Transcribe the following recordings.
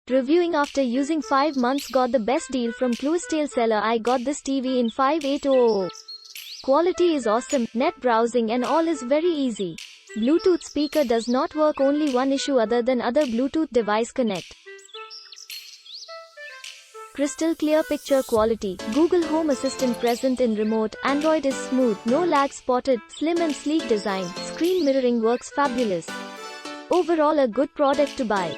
Reviewing after using 5 months, got the best deal from Cluestale seller. I got this TV in 5800. Quality is awesome, net browsing and all is very easy. Bluetooth speaker does not work, only one issue other than other Bluetooth device connect. Crystal clear picture quality. Google Home Assistant present in remote. Android is smooth, no lag spotted. Slim and sleek design. Screen mirroring works fabulous. Overall a good product to buy.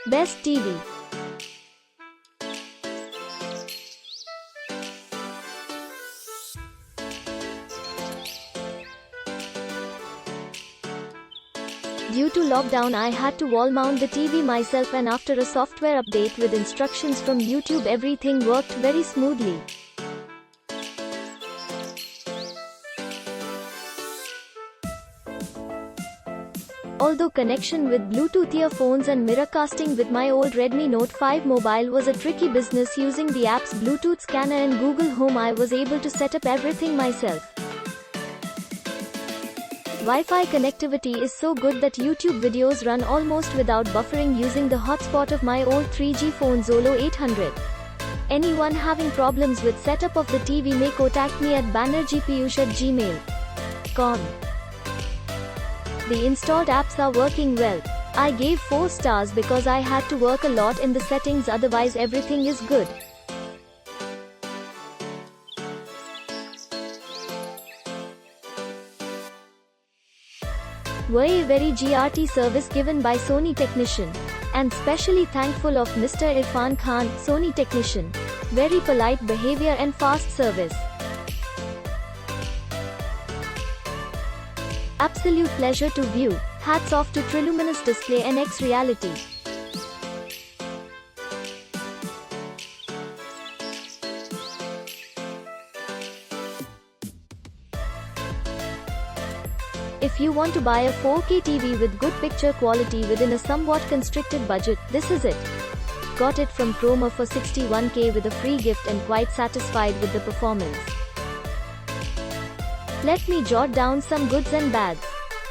Best TV. Due to lockdown, I had to wall mount the TV myself, and after a software update with instructions from YouTube, everything worked very smoothly. Although connection with Bluetooth earphones and mirrorcasting with my old Redmi Note 5 mobile was a tricky business, using the apps Bluetooth Scanner and Google Home, I was able to set up everything myself. Wi-Fi connectivity is so good that YouTube videos run almost without buffering using the hotspot of my old 3G phone Zolo 800. Anyone having problems with setup of the TV may contact me at bannergpiyush@gmail.com. The installed apps are working well. I gave 4 stars because I had to work a lot in the settings, otherwise everything is good. Very GRT service given by Sony technician. And specially thankful of Mr. Irfan Khan, Sony technician. Very polite behavior and fast service. Absolute pleasure to view. Hats off to Triluminous Display NX Reality. If you want to buy a 4K TV with good picture quality within a somewhat constricted budget, this is it. Got it from Chroma for 61K with a free gift and quite satisfied with the performance. Let me jot down some goods and bads.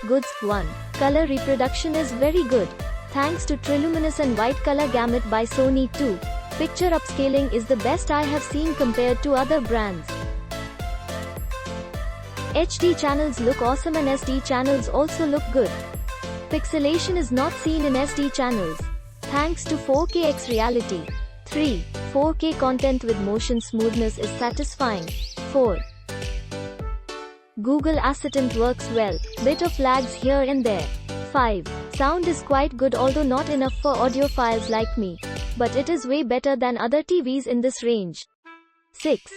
Goods. 1. Color reproduction is very good. Thanks to Triluminous and white color gamut by Sony. 2. Picture upscaling is the best I have seen compared to other brands. HD channels look awesome and SD channels also look good. Pixelation is not seen in SD channels. Thanks to 4KX Reality. 3. 4K content with motion smoothness is satisfying. 4. Google Assistant works well, bit of lags here and there. 5. Sound is quite good, although not enough for audiophiles like me. But it is way better than other TVs in this range. 6.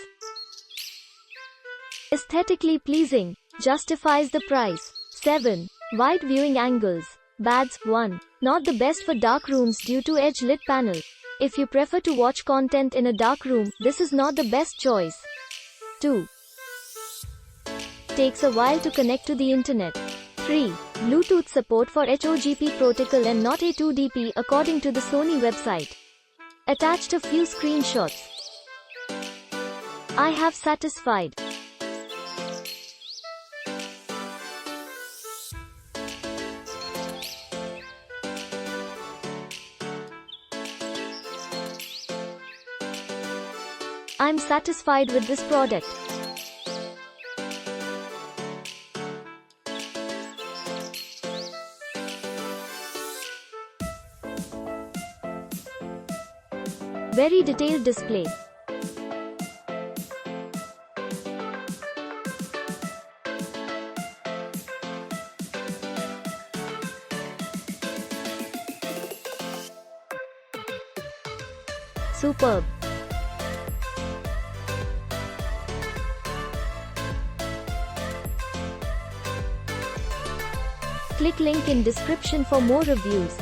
Aesthetically pleasing, justifies the price. 7. Wide viewing angles. Bads. 1. Not the best for dark rooms due to edge lit panel. If you prefer to watch content in a dark room, this is not the best choice. 2. Takes a while to connect to the internet. 3. Bluetooth support for HOGP protocol and not A2DP according to the Sony website. Attached a few screenshots. I have satisfied. I'm satisfied with this product. Very detailed display. Superb. Click link in description for more reviews.